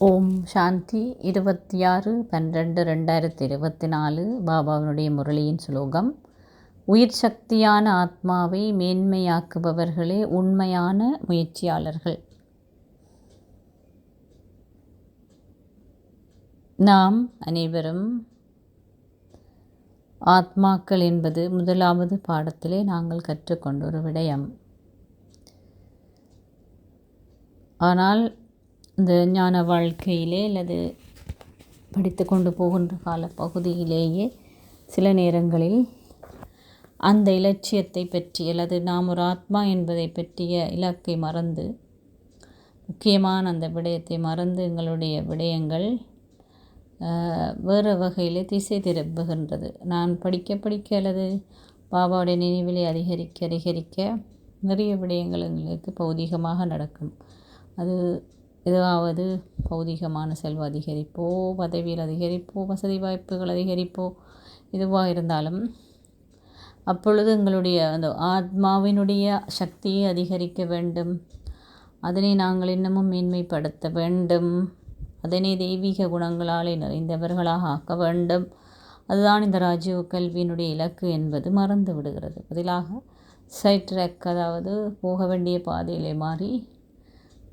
ஓம் சாந்தி 26/12/2024 பாபாவினுடைய முரளியின் ஸ்லோகம். உயிர் சக்தியான ஆத்மாவை மேன்மையாக்குபவர்களே உண்மையான முயற்சியாளர்கள். நாம் அனைவரும் ஆத்மாக்கள் என்பது முதலாவது பாடத்திலே நாங்கள் கற்றுக்கொண்ட ஒரு விடயம். ஆனால் இந்த ஞான வாழ்க்கையிலே அல்லது படித்து கொண்டு போகின்ற காலப்பகுதியிலேயே சில நேரங்களில் அந்த இலட்சியத்தை பற்றி அல்லது நாம் ஒரு ஆத்மா என்பதை பற்றிய இலக்கை மறந்து, முக்கியமான அந்த விடயத்தை மறந்து எங்களுடைய விடயங்கள் வேறு வகையில் திசை திரும்புகின்றது. நான் படிக்க அல்லது பாபாவுடைய நினைவிலே அதிகரிக்க நிறைய விடயங்கள் எங்களுக்கு பௌதிகமாக நடக்கும். அது ஏதாவது பௌதிகமான செல்வ அதிகரிப்போ, பதவியில் அதிகரிப்போ, வசதி வாய்ப்புகள் அதிகரிப்போ, எதுவாக இருந்தாலும் அப்பொழுது எங்களுடைய அந்த ஆத்மாவினுடைய சக்தியை அதிகரிக்க வேண்டும். அதனை நாங்கள் இன்னமும் மேன்மைப்படுத்த வேண்டும். அதனை தெய்வீக குணங்களாலே நிறைந்தவர்களாக ஆக்க வேண்டும். அதுதான் இந்த ராஜீவ் கல்வியினுடைய இலக்கு என்பது மறந்து விடுகிறது. பதிலாக சைட் ட்ராக், அதாவது போக வேண்டிய பாதையிலே மாறி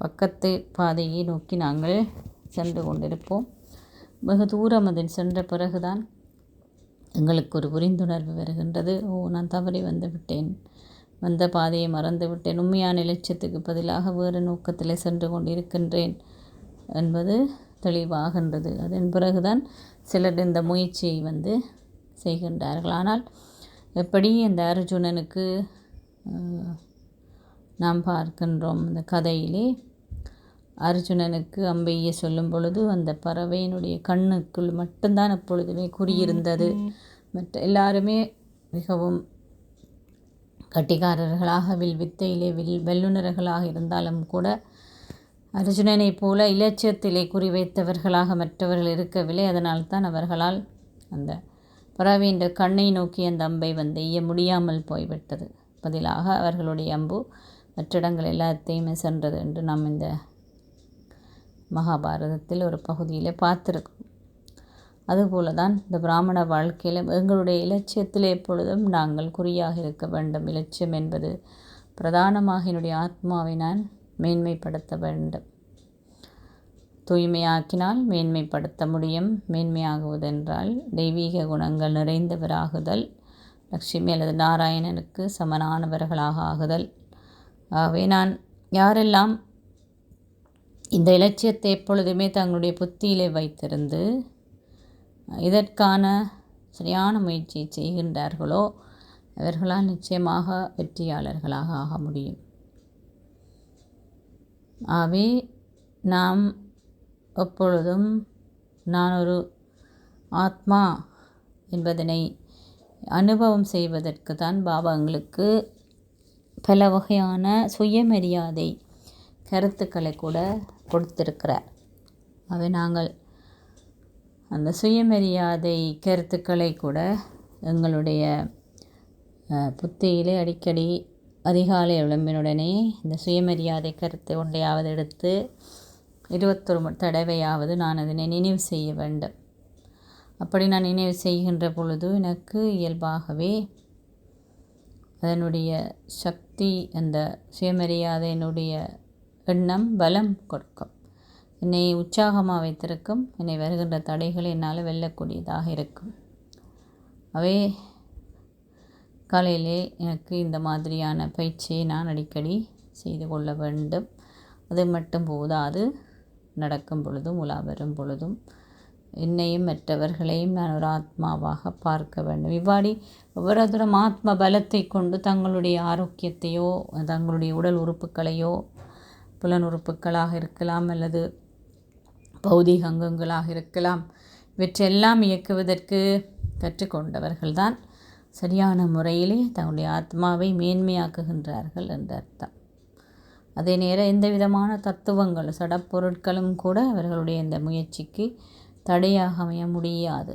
பக்கத்து பாதையை நோக்கி நாங்கள் சென்று கொண்டிருப்போம். வெகு தூரம் அதில் சென்ற பிறகுதான் எங்களுக்கு ஒரு புரிந்துணர்வு வருகின்றது. நான் தவறி வந்த பாதையை மறந்து விட்டேன், உண்மையான இலட்சியத்துக்கு பதிலாக வேறு நோக்கத்தில் சென்று கொண்டிருக்கின்றேன் என்பது தெளிவாகின்றது. அதன் பிறகுதான் சிலர் இந்த முயற்சியை செய்கின்றார்கள். ஆனால் எப்படி இந்த அர்ஜுனனுக்கு நாம் பார்க்கின்றோம், இந்த கதையிலே அர்ஜுனனுக்கு அம்பையை சொல்லும் பொழுது அந்த பறவையினுடைய கண்ணுக்குள் மட்டும்தான் அப்பொழுதுமே குறியிருந்தது. மற்ற எல்லாருமே மிகவும் கட்டிக்காரர்களாக வித்தையிலே வல்லுநர்களாக இருந்தாலும் கூட அர்ஜுனனை போல இலட்சியத்திலே குறிவைத்தவர்களாக மற்றவர்கள் இருக்கவில்லை. அதனால்தான் அவர்களால் அந்த பறவையின் கண்ணை நோக்கி அந்த அம்பை எய்ய முடியாமல் போய்விட்டது. பதிலாக அவர்களுடைய அம்பு மற்ற இடங்கள் எல்லாத்தையுமே சென்றது என்று நாம் இந்த மகாபாரதத்தில் ஒரு பகுதியில் பார்த்துருக்கோம். அதுபோல தான் இந்த பிராமண வாழ்க்கையில் எங்களுடைய இலட்சியத்தில் எப்பொழுதும் நாங்கள் குறியாக இருக்க வேண்டும். இலட்சியம் என்பது பிரதானமாக என்னுடைய ஆத்மாவை நான் மேன்மைப்படுத்த வேண்டும். தூய்மையாக்கினால் மேன்மைப்படுத்த முடியும். மேன்மையாகுவதென்றால் தெய்வீக குணங்கள் நிறைந்தவராகுதல், லட்சுமி அல்லது நாராயணனுக்கு சமனானவர்களாக ஆகுதல். ஆகவே நான் யாரெல்லாம் இந்த இலட்சியத்தை எப்பொழுதுமே தங்களுடைய புத்தியிலே வைத்திருந்து இதற்கான சரியான முயற்சியை செய்கின்றார்களோ அவர்களால் நிச்சயமாக வெற்றியாளர்களாக ஆக முடியும். ஆகவே நாம் எப்பொழுதும் நான் ஒரு ஆத்மா என்பதனை அனுபவம் செய்வதற்கு தான் பாபா எங்களுக்கு பல வகையான சுயமரியாதை கருத்துக்களை கூட கொடுத்திருக்கிறார். அவை நாங்கள் அந்த சுயமரியாதை கருத்துக்களை கூட எங்களுடைய புத்தியிலே அடிக்கடி அதிகாலை எழும்பினுடனே இந்த சுயமரியாதை கருத்தை ஒன்றையாவது எடுத்து 21 தடவையாவது நான் அதனை நினைவு செய்ய வேண்டும். அப்படி நான் நினைவு செய்கின்ற பொழுது எனக்கு இயல்பாகவே அதனுடைய சக்தி, அந்த சுயமரியாதையினுடைய எண்ணம் பலம் கொடுக்கும். என்னை உற்சாகமாக வைத்திருக்கும். என்னை வருகின்ற தடைகளை என்னால் வெல்லக்கூடியதாக இருக்கும். அவை காலையிலே எனக்கு இந்த மாதிரியான பயிற்சியை நான் அடிக்கடி செய்து கொள்ள வேண்டும். அது மட்டும் போதாது, நடக்கும் பொழுதும் உலா வரும் பொழுதும் என்னையும் மற்றவர்களையும் நான் ஒரு ஆத்மாவாக பார்க்க வேண்டும். இவ்வாடி ஒவ்வொருத்தரும் ஆத்ம பலத்தை கொண்டு தங்களுடைய ஆரோக்கியத்தையோ, தங்களுடைய உடல் உறுப்புகளையோ, புலன் உறுப்புகளாக இருக்கலாம் அல்லது பௌதிக அங்கங்களாக இருக்கலாம், இவற்றெல்லாம் இயக்குவதற்கு கற்றுக்கொண்டவர்கள்தான் சரியான முறையிலே தங்களுடைய ஆத்மாவை மேன்மையாக்குகின்றார்கள் என்ற அர்த்தம். அதே நேரம் எந்த விதமான தத்துவங்கள், சடப்பொருட்களும் கூட அவர்களுடைய இந்த முயற்சிக்கு தடையாக அமைய முடியாது.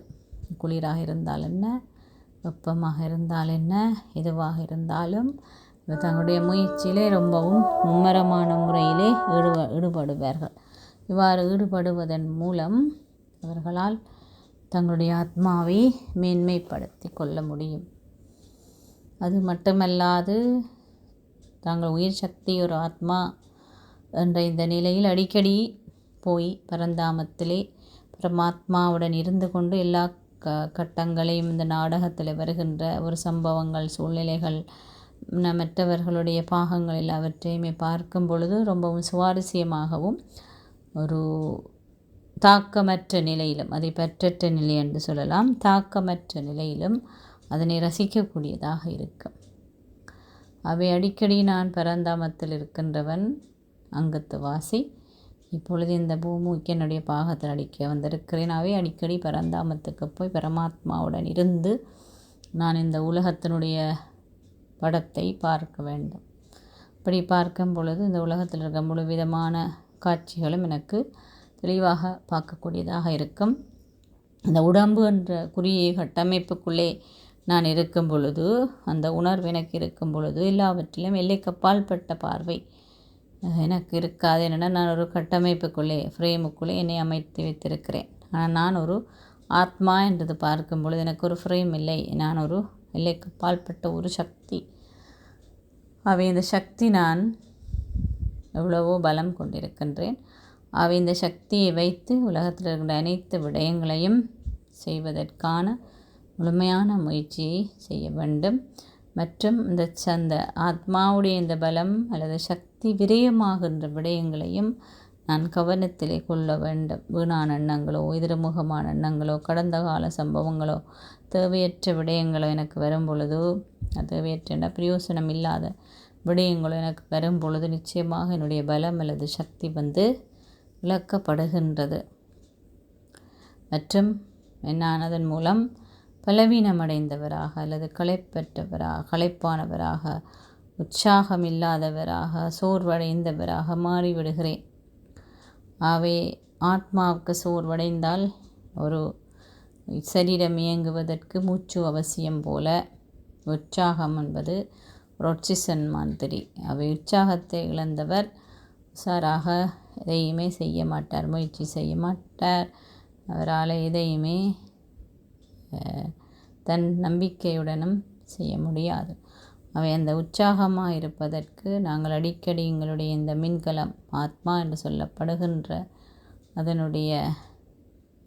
குளிராக இருந்தால் என்ன, வெப்பமாக இருந்தால் என்ன, எதுவாக இருந்தாலும் தங்களுடைய முயற்சியிலே ரொம்பவும் மும்மரமான முறையிலே ஈடுபடுவார்கள். இவ்வாறு ஈடுபடுவதன் மூலம் அவர்களால் தங்களுடைய ஆத்மாவை மேன்மைப்படுத்தி கொள்ள முடியும். அது மட்டுமல்லாது தாங்கள் உயிர் சக்தி ஒரு ஆத்மா என்ற இந்த நிலையில் அடிக்கடி போய் பரந்தாமத்திலே பரமாத்மாவுடன் இருந்து கொண்டு எல்லா கட்டங்களையும் இந்த நாடகத்தில் வருகின்ற ஒரு சம்பவங்கள், சூழ்நிலைகள், மற்றவர்களுடைய பாகங்கள் எல்லாவற்றையுமே பார்க்கும் பொழுது ரொம்பவும் சுவாரஸ்யமாகவும் ஒரு தாக்கமற்ற நிலையிலும், அதை பற்றற்ற நிலை என்று சொல்லலாம், தாக்கமற்ற நிலையிலும் அதனை ரசிக்கக்கூடியதாக இருக்கும். அவை அடிக்கடி நான் பரந்தாமத்தில் இருக்கின்றவன், அங்கத்து வாசி, இப்பொழுது இந்த பூமிக்கு என்னுடைய பாகத்தில் அடிக்க வந்திருக்கிறேன். அவை அடிக்கடி பரந்தாமத்துக்கு போய் பரமாத்மாவுடன் இருந்து நான் இந்த உலகத்தினுடைய படத்தை பார்க்க வேண்டும். அப்படி பார்க்கும் பொழுது இந்த உலகத்தில் இருக்க முழு விதமான காட்சிகளும் எனக்கு தெளிவாக பார்க்கக்கூடியதாக இருக்கும். அந்த உடம்பு என்ற குறுகிய கட்டமைப்புக்குள்ளே நான் இருக்கும் பொழுது, அந்த உணர்வு எனக்கு இருக்கும் பொழுது எல்லாவற்றிலும் எல்லைக்கப்பால் பட்ட பார்வை எனக்கு இருக்காது. என்னென்னா நான் ஒரு கட்டமைப்புக்குள்ளே, ஃப்ரேமுக்குள்ளே என்னை அமைத்து வைத்திருக்கிறேன். ஆனால் நான் ஒரு ஆத்மா என்றது பார்க்கும் பொழுது எனக்கு ஒரு ஃப்ரேம் இல்லை. நான் ஒரு எல்லைக்கப்பால் பட்ட ஒரு சக்தி. அவை இந்த சக்தி நான் எவ்வளவோ பலம் கொண்டிருக்கின்றேன். அவை இந்த சக்தியை வைத்து உலகத்தில் இருக்கின்ற அனைத்து விடயங்களையும் செய்வதற்கான முழுமையான முயற்சியை செய்ய வேண்டும். மற்றும் இந்த ஆத்மாவுடைய இந்த பலம் அல்லது சக்தி விரயமாகின்ற விடயங்களையும் நான் கவனத்திலே கொள்ள வேண்டும். வீணான எண்ணங்களோ, எதிர்முகமான எண்ணங்களோ, கடந்த கால சம்பவங்களோ, தேவையற்ற விடயங்களோ எனக்கு வரும் பொழுது, தேவையற்ற பிரயோசனம் இல்லாத விடயங்களோ எனக்கு வரும் பொழுது நிச்சயமாக என்னுடைய பலம் அல்லது சக்தி இழக்கப்படுகின்றது. மற்றும் நான் அதன் மூலம் பலவீனமடைந்தவராக அல்லது களைப்பானவராக, உற்சாகம் இல்லாதவராக, சோர்வடைந்தவராக மாறிவிடுகிறேன். ஆகவே ஆத்மாவுக்கு சோர்வடைந்தால் ஒரு சரீரம் இயங்குவதற்கு மூச்சு அவசியம் போல உற்சாகம் என்பது ஒரு ஆக்சிஜன் மாதிரி. அவை உற்சாகத்தை இழந்தவர் உஷாராக எதையுமே செய்ய மாட்டார், முயற்சி செய்ய மாட்டார். அவரால் எதையுமே தன் நம்பிக்கையுடனும் செய்ய முடியாது. அவை அந்த உற்சாகமாக இருப்பதற்கு நாங்கள் அடிக்கடி எங்களுடைய இந்த மின்கலம் ஆத்மா என்று சொல்லப்படுகின்ற அதனுடைய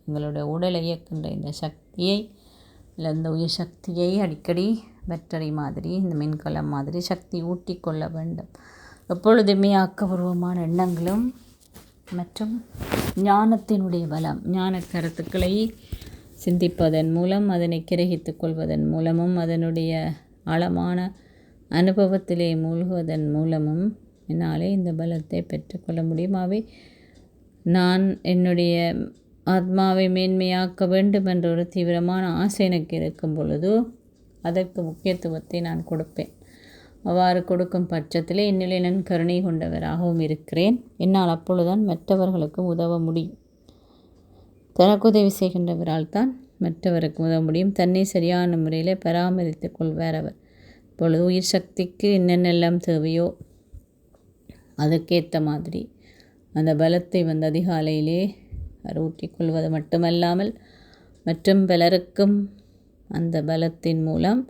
எங்களுடைய உடலை இயக்கின்ற இந்த சக்தியை இல்லை இந்த உயிர் சக்தியை அடிக்கடி பேட்டரி மாதிரி, இந்த மின்கலம் மாதிரி சக்தி ஊட்டி கொள்ள வேண்டும். எப்பொழுதுமே ஆக்கபூர்வமான எண்ணங்களும் மற்றும் ஞானத்தினுடைய பலம், ஞான கருத்துக்களை சிந்திப்பதன் மூலம், அதனை கிரகித்து கொள்வதன் மூலமும், அதனுடைய ஆழமான அனுபவத்திலே மூழ்குவதன் மூலமும் என்னாலே இந்த பலத்தை பெற்றுக்கொள்ள முடியும். அவை நான் என்னுடைய ஆத்மாவை மேன்மையாக்க வேண்டும் என்ற ஒரு தீவிரமான ஆசை எனக்கு இருக்கும் பொழுது அதற்கு முக்கியத்துவத்தை நான் கொடுப்பேன். அவ்வாறு கொடுக்கும் பட்சத்திலே என்னிலே நான் கருணை கொண்டவராகவும் இருக்கிறேன். என்னால் அப்பொழுதுதான் மற்றவர்களுக்கும் உதவ முடியும். தனக்கு உதவி செய்கின்றவரால் தான் மற்றவருக்கு உதவ முடியும். தன்னை சரியான முறையில் பராமரித்து கொள்வார் அவர். இப்பொழுது உயிர் சக்திக்கு என்னென்னெல்லாம் தேவையோ அதற்கேற்ற மாதிரி அந்த பலத்தை அதிகாலையிலே ஊற்றிக்கொள்வது மட்டுமல்லாமல் மற்றும் பலருக்கும் அந்த பலத்தின் மூலம்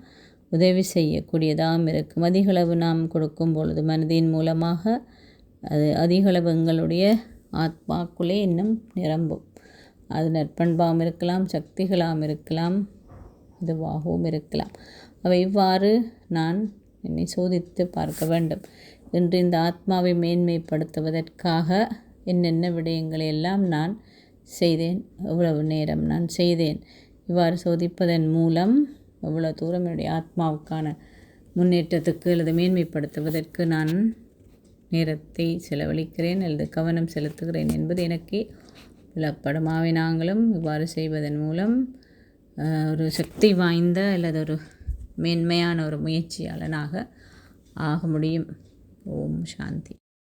உதவி செய்யக்கூடியதாகவும் இருக்கும். அதிகளவு நாம் கொடுக்கும் பொழுது மனதின் மூலமாக அது அதிகளவு எங்களுடைய ஆத்மாக்குள்ளே இன்னும் நிரம்பும். அது நற்பண்பாகவும் இருக்கலாம், சக்திகளாகவும் இருக்கலாம், இதுவாகவும் இருக்கலாம். அவை இவ்வாறு நான் என்னை சோதித்து பார்க்க வேண்டும். இன்று இந்த ஆத்மாவை மேன்மைப்படுத்துவதற்காக என்னென்ன விடயங்களை எல்லாம் நான் செய்தேன், எவ்வளவு நேரம் நான் செய்தேன். இவ்வாறு சோதிப்பதன் மூலம் எவ்வளோ தூரம் என்னுடைய ஆத்மாவுக்கான முன்னேற்றத்துக்கு அல்லது மேன்மைப்படுத்துவதற்கு நான் நேரத்தை செலவழிக்கிறேன் அல்லது கவனம் செலுத்துகிறேன் என்பது எனக்கே புலப்படும். ஆகவே நாங்களும் இவ்வாறு செய்வதன் மூலம் ஒரு சக்தி வாய்ந்த அல்லது ஒரு மேன்மையான ஒரு முயற்சியாளனாக ஆக முடியும். ஓம் சாந்தி.